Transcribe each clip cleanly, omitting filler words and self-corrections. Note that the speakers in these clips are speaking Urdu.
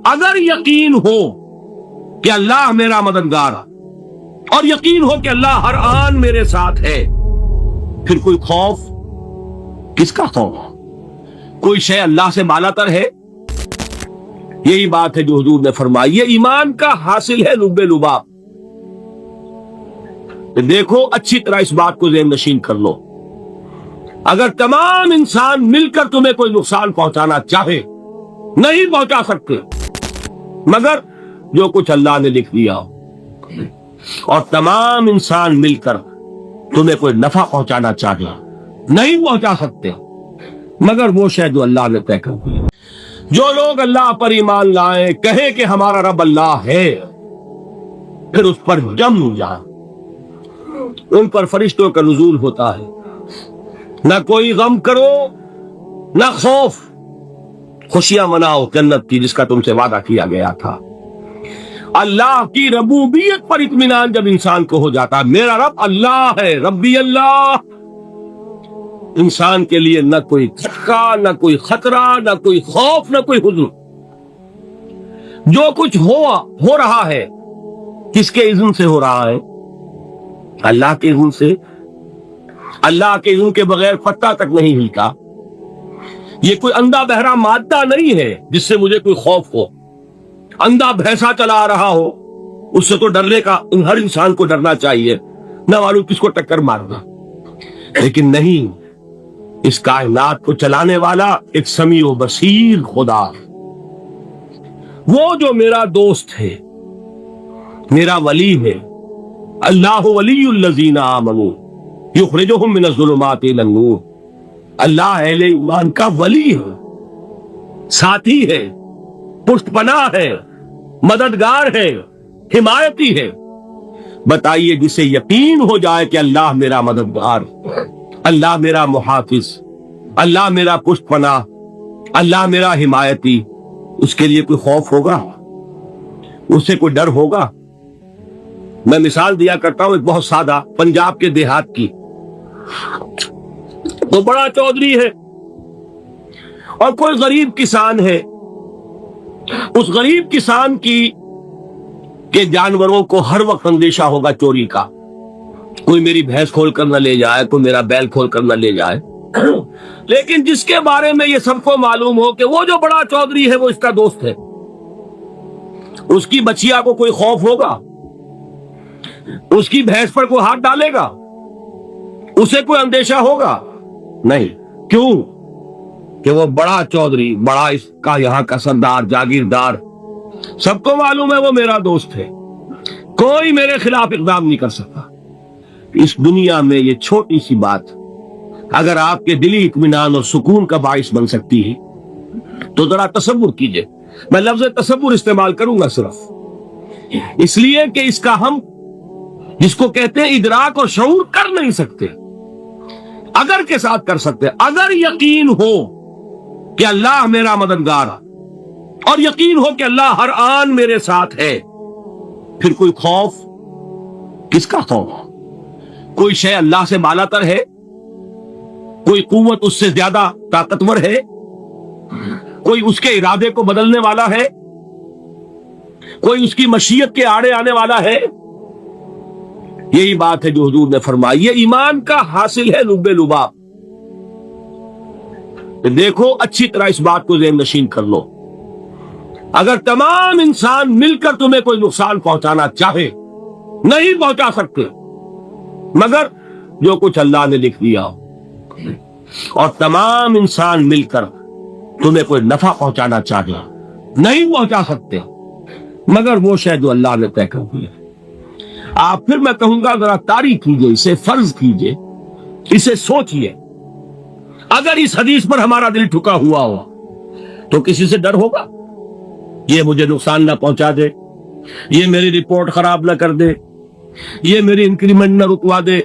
اگر یقین ہو کہ اللہ میرا مددگار اور یقین ہو کہ اللہ ہر آن میرے ساتھ ہے، پھر کوئی خوف، کس کا خوف؟ کوئی شے اللہ سے بالا تر ہے؟ یہی بات ہے جو حضور نے فرمائی، یہ ایمان کا حاصل ہے لب لباب۔ دیکھو اچھی طرح اس بات کو ذہن نشین کر لو، اگر تمام انسان مل کر تمہیں کوئی نقصان پہنچانا چاہے نہیں پہنچا سکتے، مگر جو کچھ اللہ نے لکھ دیا ہو، اور تمام انسان مل کر تمہیں کوئی نفع پہنچانا چاہے نہیں پہنچا سکتے، مگر وہ شے جو اللہ نے طے کر دی۔ جو لوگ اللہ پر ایمان لائیں، کہیں کہ ہمارا رب اللہ ہے، پھر اس پر جم جائیں، ان پر فرشتوں کا نزول ہوتا ہے، نہ کوئی غم کرو نہ خوف، خوشیاں مناؤ جنت کی جس کا تم سے وعدہ کیا گیا تھا۔ اللہ کی ربوبیت پر اطمینان جب انسان کو ہو جاتا، میرا رب اللہ ہے، ربی اللہ، انسان کے لیے نہ کوئی دھچکا، نہ کوئی خطرہ، نہ کوئی خوف، نہ کوئی حزن۔ جو کچھ ہو رہا ہے کس کے اذن سے ہو رہا ہے؟ اللہ کے اذن سے۔ اللہ کے اذن کے بغیر پتہ تک نہیں ہلتا۔ یہ کوئی اندھا بہرا مادہ نہیں ہے جس سے مجھے کوئی خوف ہو۔ اندھا بھینسا چلا آ رہا ہو، اس سے تو ڈرنے کا ہر انسان کو ڈرنا چاہیے، نہ معلوم کس کو ٹکر مارنا۔ لیکن نہیں، اس کائنات کو چلانے والا ایک سمیع و بصیر خدا ہے، وہ جو میرا دوست ہے، میرا ولی ہے۔ اللہ ولی الذین آمنوا یخرجہم من الظلمات الی النور۔ اللہ اہل ایمان کا ولی ہے، ساتھی ہے، پشت پناہ ہے، مددگار ہے، حمایتی ہے۔ بتائیے جسے یقین ہو جائے کہ اللہ میرا مددگار، اللہ میرا محافظ، اللہ میرا پشت پناہ، اللہ میرا حمایتی، اس کے لیے کوئی خوف ہوگا؟ اس سے کوئی ڈر ہوگا؟ میں مثال دیا کرتا ہوں ایک بہت سادہ، پنجاب کے دیہات کی۔ تو بڑا چودھری ہے اور کوئی غریب کسان ہے، اس غریب کسان کے جانوروں کو ہر وقت اندیشہ ہوگا چوری کا، کوئی میری بھینس کھول کر نہ لے جائے، کوئی میرا بیل کھول کر نہ لے جائے۔ لیکن جس کے بارے میں یہ سب کو معلوم ہو کہ وہ جو بڑا چودھری ہے وہ اس کا دوست ہے، اس کی بچیا کو کوئی خوف ہوگا؟ اس کی بھینس پر کوئی ہاتھ ڈالے گا؟ اسے کوئی اندیشہ ہوگا؟ نہیں۔ کیوں؟ کہ وہ بڑا چودھری، بڑا اس کا یہاں کا سردار، جاگیردار، سب کو معلوم ہے وہ میرا دوست ہے، کوئی میرے خلاف اقدام نہیں کر سکتا۔ اس دنیا میں یہ چھوٹی سی بات اگر آپ کے دلی اطمینان اور سکون کا باعث بن سکتی ہے تو ذرا تصور کیجئے۔ میں لفظ تصور استعمال کروں گا صرف اس لیے کہ اس کا ہم جس کو کہتے ہیں ادراک اور شعور کر نہیں سکتے، اگر کے ساتھ کر سکتے۔ اگر یقین ہو کہ اللہ میرا مددگار اور یقین ہو کہ اللہ ہر آن میرے ساتھ ہے، پھر کوئی خوف، کس کا خوف؟ کوئی شے اللہ سے بالا تر ہے؟ کوئی قوت اس سے زیادہ طاقتور ہے؟ کوئی اس کے ارادے کو بدلنے والا ہے؟ کوئی اس کی مشیت کے آڑے آنے والا ہے؟ یہی بات ہے جو حضور نے فرمائی، یہ ایمان کا حاصل ہے لب لباب۔ دیکھو اچھی طرح اس بات کو ذہن نشین کر لو، اگر تمام انسان مل کر تمہیں کوئی نقصان پہنچانا چاہے نہیں پہنچا سکتے، مگر جو کچھ اللہ نے لکھ دیا ہو، اور تمام انسان مل کر تمہیں کوئی نفع پہنچانا چاہے نہیں پہنچا سکتے، مگر وہ شے جو اللہ نے طے کر دیا۔ آپ پھر میں کہوں گا ذرا تاریخ کیجئے، اسے فرض کیجئے، اسے سوچئے۔ اگر اس حدیث پر ہمارا دل ٹھکا ہوا ہو تو کسی سے ڈر ہوگا؟ یہ مجھے نقصان نہ پہنچا دے، یہ میری رپورٹ خراب نہ کر دے، یہ میری انکریمنٹ نہ رکوا دے،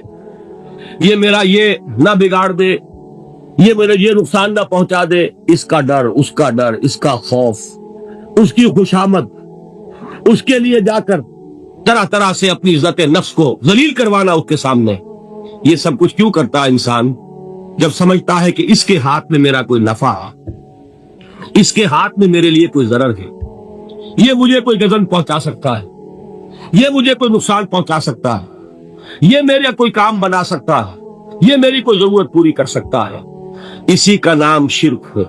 یہ میرا یہ نہ بگاڑ دے، یہ میرے یہ نقصان نہ پہنچا دے۔ اس کا ڈر، اس کا ڈر، اس کا خوف، اس کی خوشامد، اس کے لیے جا کر طرح طرح سے اپنی عزت نفس کو ذلیل کروانا اس کے سامنے، یہ سب کچھ کیوں کرتا ہے انسان؟ جب سمجھتا ہے کہ اس کے ہاتھ میں میرا کوئی نفع ہے، اس کے ہاتھ میں میرے لیے کوئی ضرر ہے، یہ مجھے کوئی غضب پہنچا سکتا ہے، یہ مجھے کوئی نقصان پہنچا سکتا ہے، یہ میرا کوئی کام بنا سکتا ہے، یہ میری کوئی ضرورت پوری کر سکتا ہے، اسی کا نام شرک ہے۔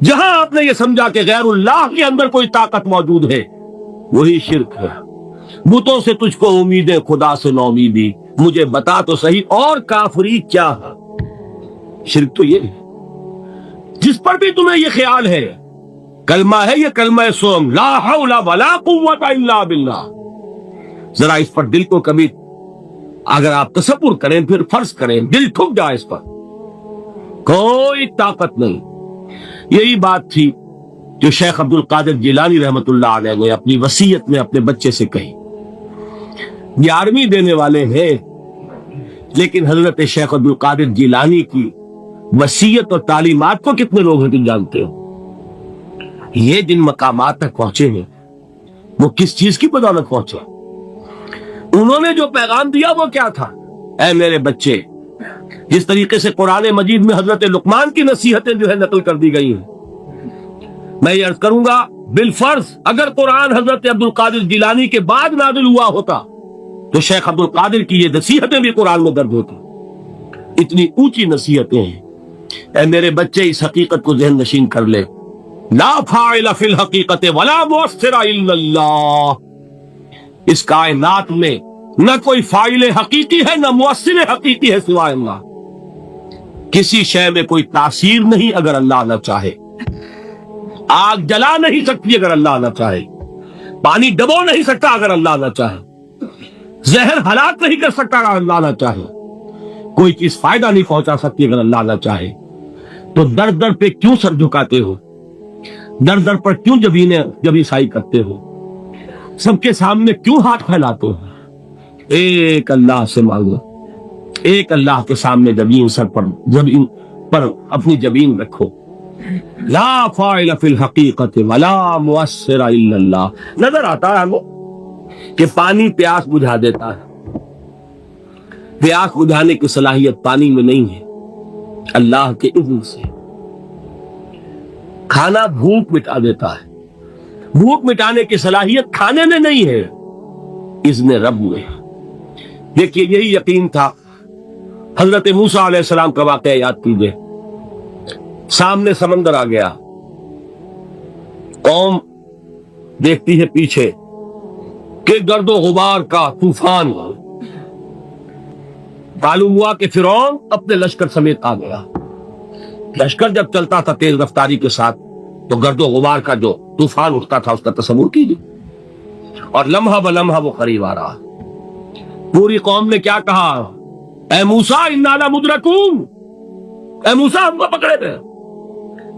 جہاں آپ نے یہ سمجھا کہ غیر اللہ کے اندر کوئی طاقت موجود ہے، وہی شرک ہے۔ بتوں سے تجھ کو امیدیں، خدا سے نو امیدی، مجھے بتا تو صحیح اور کافری کیا ہے؟ شرک تو یہ ہے جس پر بھی تمہیں یہ خیال ہے، کلمہ ہے یہ کلمہ سوم، لا حول ولا قوت الا باللہ، ذرا اس پر دل کو کبھی اگر آپ تصور کریں، پھر فرض کریں، دل ٹھک جائے اس پر، کوئی طاقت نہیں۔ یہی بات تھی جو شیخ عبد القادر جیلانی رحمت اللہ علیہ نے اپنی وصیت میں اپنے بچے سے کہی۔ 11ویں دینے والے ہیں، لیکن حضرت شیخ عبد القادر جیلانی کی وصیت اور تعلیمات کو کتنے لوگ ہیں تم جانتے ہو؟ یہ جن مقامات تک پہنچے ہیں وہ کس چیز کی بدولت پہنچے؟ انہوں نے جو پیغام دیا وہ کیا تھا؟ اے میرے بچے، جس طریقے سے قرآن مجید میں حضرت لقمان کی نصیحتیں جو ہے نقل کر دی گئی ہیں، میں یہ عرض کروں گا بالفرض اگر قرآن حضرت عبد القادر جیلانی کے بعد نازل ہوا ہوتا تو شیخ عبد القادر کی یہ نصیحتیں بھی قرآن میں درج ہوتی۔ اتنی اونچی نصیحتیں ہیں۔ اے میرے بچے، اس حقیقت کو ذہن نشین کر لے، لا فاعل فی الحقیقت ولا مؤثر الا اللہ، اس کائنات میں نہ کوئی فاعل حقیقی ہے نہ مؤثر حقیقی ہے سوائے اللہ۔ کسی شے میں کوئی تاثیر نہیں اگر اللہ نہ چاہے، آگ جلا نہیں سکتی اگر اللہ نہ چاہے، پانی ڈبو نہیں سکتا اگر اللہ نہ چاہے، زہر ہلاک نہیں کر سکتا اگر اللہ نہ چاہے، کوئی چیز فائدہ نہیں پہنچا سکتی اگر اللہ نہ چاہے۔ تو در در پہ کیوں سر جھکاتے ہو؟ در در پر کیوں جبیں سائی کرتے ہو؟ سب کے سامنے کیوں ہاتھ پھیلاتے ہو؟ ایک اللہ سے مانگو، ایک اللہ کے سامنے جبین پر اپنی جبین رکھو۔ لا فاعل فی الحقیقت ولا مؤثر الا اللہ۔ نظر آتا ہے ہمیں کہ پانی پیاس بجھا دیتا ہے، پیاس بجھانے کی صلاحیت پانی میں نہیں ہے، اللہ کے اذن سے۔ کھانا بھوک مٹا دیتا ہے، بھوک مٹانے کی صلاحیت کھانے میں نہیں ہے، اذن رب میں۔ دیکھیے یہی یقین تھا حضرت موسیٰ علیہ السلام کا واقعہ یاد کیجئے۔ سامنے سمندر آ گیا، قوم دیکھتی ہے پیچھے کہ گرد و غبار کا طوفان، معلوم ہوا کہ فرعون اپنے لشکر سمیت آ گیا۔ لشکر جب چلتا تھا تیز رفتاری کے ساتھ تو گرد و غبار کا جو طوفان اٹھتا تھا اس کا تصور کیجیے، اور لمحہ بلمحہ وہ قریب آ رہا۔ پوری قوم نے کیا کہا؟ اے موسیٰ انا لمدرکون، اے موسیٰ ہم کو پکڑے گئے۔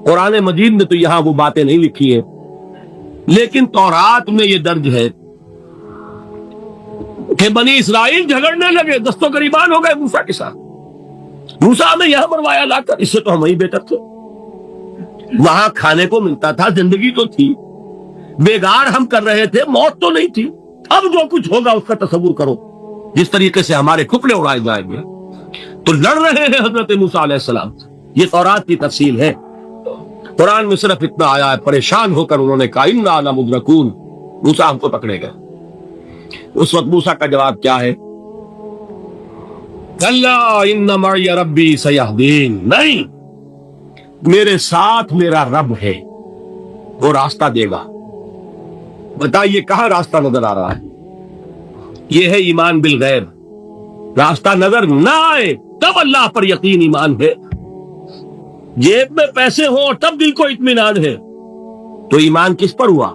قرآن مجید نے تو یہاں وہ باتیں نہیں لکھی ہیں، لیکن تورات میں یہ درج ہے کہ بنی اسرائیل جھگڑنے لگے، دست و گریبان ہو گئے موسیٰ کے ساتھ۔ موسیٰ ہمیں یہاں مروایا لا کر، اس سے تو ہم ہی بہتر تھے، وہاں کھانے کو ملتا تھا، زندگی تو تھی، بیگار ہم کر رہے تھے، موت تو نہیں تھی۔ اب جو کچھ ہوگا اس کا تصور کرو، جس طریقے سے ہمارے کپڑے اڑائے جائیں گے۔ تو لڑ رہے ہیں حضرت موسیٰ علیہ السلام، یہ تورات کی تفصیل ہے۔ قرآن میں صرف اتنا آیا ہے، پریشان ہو کر انہوں نے کہا انا لمدرکون، موسیٰ ہم کو پکڑے گئے۔ اس وقت موسیٰ کا جواب کیا ہے؟ کلا ان معی ربی سیہدین، نہیں، میرے ساتھ میرا رب ہے، وہ راستہ دے گا۔ بتائیے کہاں راستہ نظر آ رہا ہے؟ یہ ہے ایمان بالغیب۔ راستہ نظر نہ آئے تب اللہ پر یقین ایمان ہے، جیب میں پیسے ہوں تب دل کو اطمینان ہے، تو ایمان کس پر ہوا؟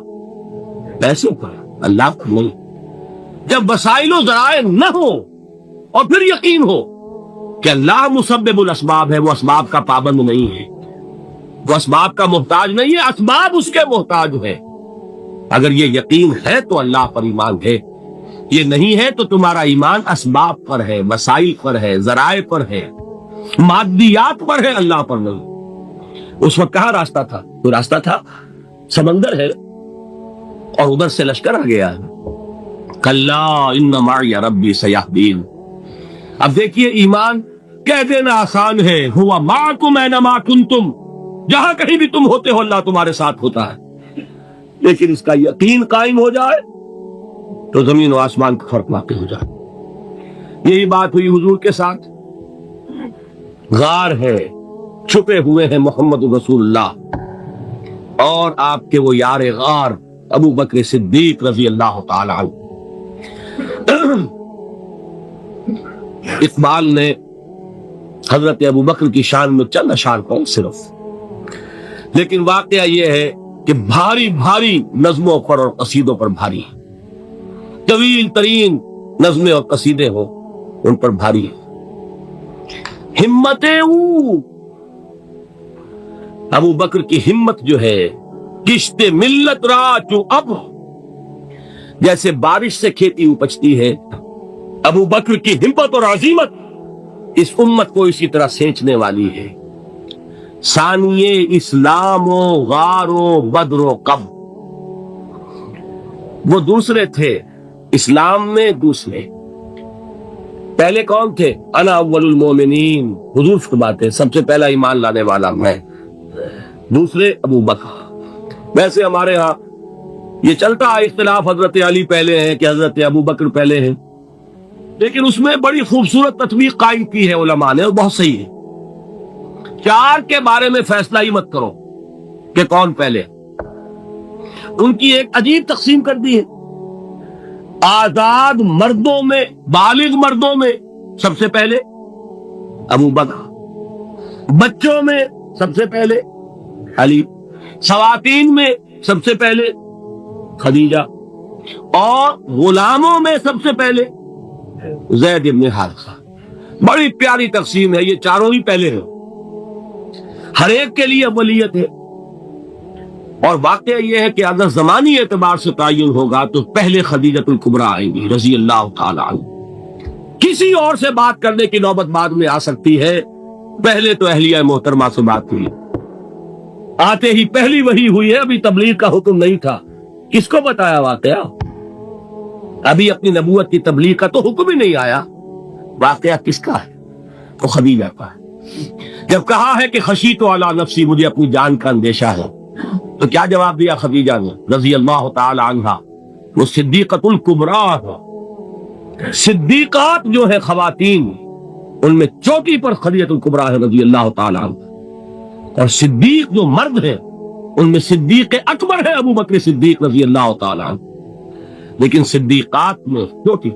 پیسے پر، اللہ پر نہیں۔ جب وسائل و ذرائع نہ ہو اور پھر یقین ہو کہ اللہ مسبب الاسباب ہے، وہ اسباب کا پابند نہیں ہے، وہ اسباب کا محتاج نہیں ہے، اسباب اس کے محتاج ہے۔ اگر یہ یقین ہے تو اللہ پر ایمان ہے، یہ نہیں ہے تو تمہارا ایمان اسباب پر ہے، وسائل پر ہے، ذرائع پر ہے، مادیات پر ہے، اللہ پر نہیں۔ اس وقت کہاں راستہ تھا؟ تو راستہ تھا سمندر ہے اور ادھر سے لشکر آ گیا ہے۔ کلا ان معی ربی سیہدین۔ اب دیکھیے ایمان کہہ دینا آسان ہے، ہوا معکم اینما کنتم، جہاں کہیں بھی تم ہوتے ہو اللہ تمہارے ساتھ ہوتا ہے، لیکن اس کا یقین قائم ہو جائے تو زمین و آسمان کا فرق واقع ہو جائے۔ یہی بات ہوئی حضور کے ساتھ۔ غار ہے، چھپے ہوئے ہیں محمد رسول اللہ اور آپ کے وہ یار غار ابو بکر صدیق رضی اللہ تعالی عنہ۔ اقبال نے حضرت ابو بکر کی شان میں چند اشعار کو صرف، لیکن واقعہ یہ ہے کہ بھاری بھاری نظموں پر اور قصیدوں پر بھاری ہے، طویل ترین نظمیں اور قصیدے ہو ان پر بھاری ہے۔ ہمتیں ابو بکر کی ہمت جو ہے، کشت ملت را چو اب، جیسے بارش سے کھیتی اپجتی ہے، ابو بکر کی ہمت اور عزیمت اس امت کو اسی طرح سینچنے والی ہے۔ ثانیے اسلام و غار و بدر و قب، وہ دوسرے تھے اسلام میں، دوسرے پہلے کون تھے؟ انا اول المومنین، حضور فرماتے سب سے پہلا ایمان لانے والا میں، دوسرے ابو بکر۔ ویسے ہمارے ہاں یہ چلتا ہے اختلاف، حضرت علی پہلے ہیں کہ حضرت ابو بکر پہلے ہیں، لیکن اس میں بڑی خوبصورت تطبیق قائم کی ہے علماء نے، اور بہت صحیح ہے۔ چار کے بارے میں فیصلہ ہی مت کرو کہ کون پہلے، ان کی ایک عجیب تقسیم کر دی ہے۔ آزاد مردوں میں، بالغ مردوں میں سب سے پہلے ابو بکر، بچوں میں سب سے پہلے علی، خواتین میں سب سے پہلے خدیجہ، اور غلاموں میں سب سے پہلے زید بن حارثہ۔ بڑی پیاری تقسیم ہے، یہ چاروں ہی پہلے ہیں، ہر ایک کے لیے اولیت ہے۔ اور واقعہ یہ ہے کہ اگر زمانی اعتبار سے تعین ہوگا تو پہلے خدیجۃ الکبریٰ آئیں گی رضی اللہ تعالی عنہ۔ کسی اور سے بات کرنے کی نوبت بعد میں آ سکتی ہے، پہلے تو اہلیہ محترمہ سے بات ہوئی، آتے ہی پہلی وحی ہوئی ہے، ابھی تبلیغ کا حکم نہیں تھا۔ کس کو بتایا واقعہ؟ ابھی اپنی نبوت کی تبلیغ کا تو حکم ہی نہیں آیا، واقعہ کس کا ہے؟ تو خدیجہ کا ہے۔ جب کہا ہے کہ خشیت علی نفسی، مجھے اپنی جان کا اندیشہ ہے، تو کیا جواب دیا خدیجہ نے رضی اللہ تعالی عنہا؟ وہ صدیقۃ الکبریٰ، صدیقات جو ہے خواتین، ان میں چوٹی پر خدیجۃ الکبریٰ ہے رضی اللہ تعالی عنہ، اور صدیق جو مرد ہے ان میں صدیق اکبر ہے ابو بکر صدیق رضی اللہ تعالی عنہ، لیکن صدیقات میں چوٹی۔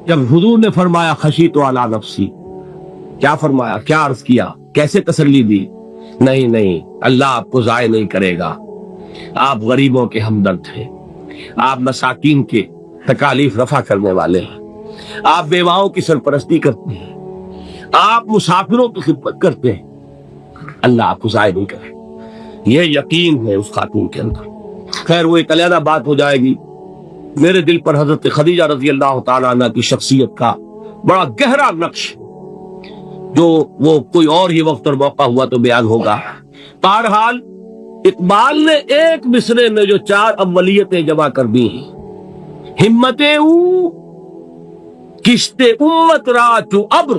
جب حضور نے فرمایا خشیت علی نفسی، کیا فرمایا، کیا عرض کیا، کیسے تسلی دی؟ نہیں نہیں، اللہ آپ کو ضائع نہیں کرے گا، آپ غریبوں کے ہمدرد ہیں، آپ مساکین کے تکالیف رفع کرنے والے ہیں، آپ بیواؤں کی سرپرستی کرتے ہیں، آپ مسافروں کی خدمت کرتے ہیں، اللہ آپ کو ضائع نہیں کرے۔ یہ یقین ہے اس خاتون کے اندر۔ خیر وہ ایک علیحدہ بات ہو جائے گی۔ میرے دل پر حضرت خدیجہ رضی اللہ تعالی عنہ کی شخصیت کا بڑا گہرا نقش، جو وہ کوئی اور ہی وقت اور موقع ہوا تو بیان ہوگا۔ بہرحال اقبال نے ایک مصرے میں جو چار اولیتیں جمع کر دی ہیں، ہمتیں او کشت امت را چو ابر،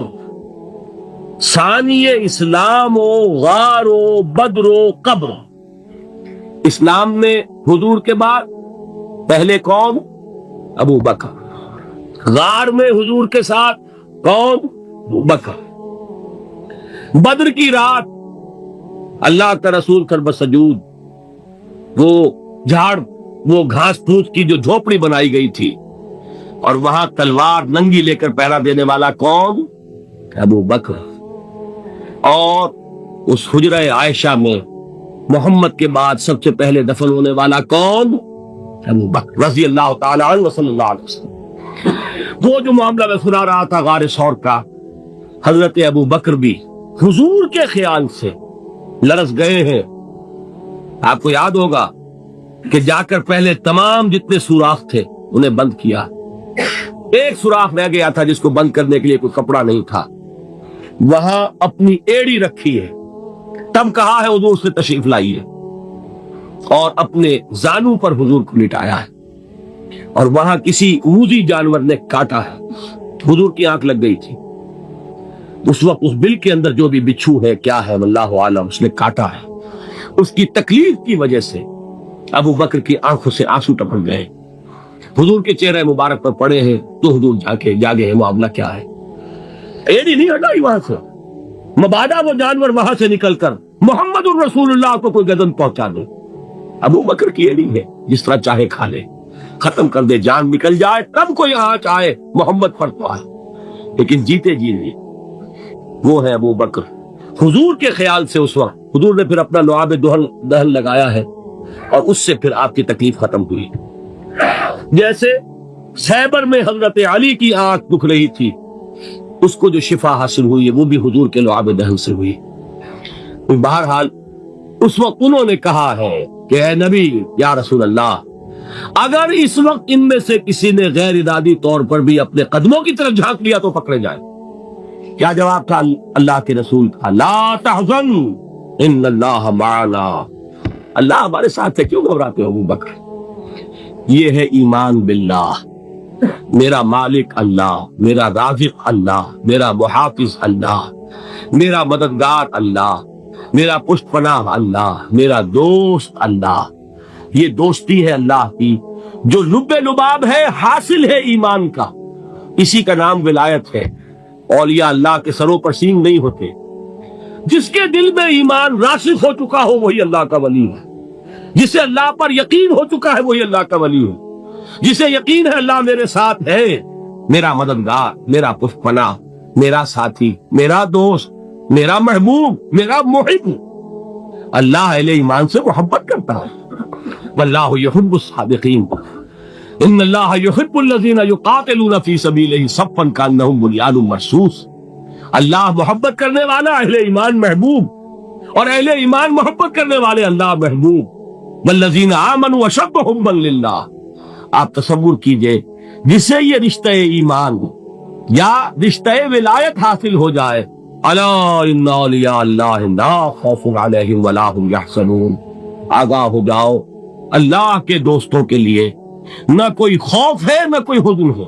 ثانی اسلام و غار و بدر و قبر۔ اسلام میں حضور کے بعد پہلے کون؟ ابو بکر۔ غار میں حضور کے ساتھ کون؟ ابو بکر۔ بدر کی رات اللہ کا رسول کر سجود، وہ جھاڑ، وہ گھاس پھوس کی جو جھوپڑی بنائی گئی تھی، اور وہاں تلوار ننگی لے کر پہرا دینے والا کون؟ ابو بکر۔ اور اس حجرہ عائشہ میں محمد کے بعد سب سے پہلے دفن ہونے والا کون؟ ابو بکر رضی اللہ تعالی عنہ وصلی اللہ علیہ وسلم۔ وہ جو معاملہ میں سنا رہا تھا غار ثور کا، حضرت ابو بکر بھی حضور کے خیال سے لرز گئے ہیں۔ آپ کو یاد ہوگا کہ جا کر پہلے تمام جتنے سوراخ تھے انہیں بند کیا، ایک سوراخ رہ گیا تھا جس کو بند کرنے کے لیے کوئی کپڑا نہیں تھا، وہاں اپنی ایڑی رکھی ہے، تب کہا ہے حضور سے تشریف لائیے، اور اپنے زانو پر حضور کو لٹایا ہے، اور وہاں کسی موذی جانور نے کاٹا ہے، حضور کی آنکھ لگ گئی تھی اس وقت، اس بل کے اندر جو بھی بچھو ہے کیا ہے واللہ عالم، اس نے کاٹا ہے، اس کی تکلیف کی وجہ سے ابو بکر کی آنکھوں سے آنسو ٹپک گئے، حضور کے چہرے مبارک پر پڑے ہیں تو حضور جاگے ہیں، معاملہ کیا ہے؟ ایڑی نہیں ہٹائی وہاں سے، مبادا وہ جانور وہاں سے نکل کر محمد الرسول اللہ کو کوئی گردن پہنچا دے۔ ابو بکر کی ایڑی ہے، جس طرح چاہے کھا لے، ختم کر دے، جان نکل جائے تب کوئی آنچ آئے، محمد پر تو آئے، لیکن جیتے جی نہیں۔ وہ ہے ابو بکر۔ حضور کے خیال سے اس وقت حضور نے پھر اپنا لعاب دہن لگایا ہے، اور اس سے پھر آپ کی تکلیف ختم ہوئی۔ جیسے خیبر میں حضرت علی کی آنکھ دکھ رہی تھی، اس کو جو شفا حاصل ہوئی ہے وہ بھی حضور کے لعاب دہن سے ہوئی۔ بہرحال اس وقت انہوں نے کہا ہے کہ اے نبی یا رسول اللہ، اگر اس وقت ان میں سے کسی نے غیر ارادی طور پر بھی اپنے قدموں کی طرف جھانک لیا تو پکڑے جائے۔ کیا جواب تھا اللہ کے رسول کا؟ لا تحزن ان اللہ معنا، اللہ ہمارے ساتھ ہے، کیوں گھبراتے ہو ابو بکر؟ یہ ہے ایمان باللہ، میرا مالک اللہ، میرا رازق اللہ، میرا محافظ اللہ، میرا مددگار اللہ، میرا پشت پناہ اللہ، میرا دوست اللہ۔ یہ دوستی ہے اللہ کی جو لب لباب ہے، حاصل ہے ایمان کا، اسی کا نام ولایت ہے۔ اولیاء اللہ کے سروں پر سینگ نہیں ہوتے، جس کے دل میں ایمان راسخ ہو چکا ہو وہی اللہ کا ولی ہے، جسے اللہ پر یقین ہو چکا ہے وہی اللہ کا ولی ہے، جسے یقین ہے اللہ میرے ساتھ ہے، میرا مددگار، میرا پشت پناہ، میرا ساتھی، میرا دوست، میرا محبوب، میرا محب۔ اللہ اہل ایمان سے محبت کرتا ہے، واللہ یحب الصادقین، ان اللہ یحب الذین یقاتلون فی سبیلہ صفا کانہم بنیان مرصوص۔ اللہ محبت کرنے والا، اہل ایمان محبوب، اور اہل ایمان محبت کرنے والے اللہ محبوب۔ والذین آمنوا اشد حبا للہ۔ آپ تصور کیجئے جسے یہ رشتہ ایمان یا رشتہ ولایت حاصل ہو جائے، الا ان اولیاء اللہ لا خوف علیہم ولا هم یحزنون، آگاہ ہو جاؤ، اللہ کے دوستوں کے لیے نہ کوئی خوف ہے نہ کوئی حزن ہے۔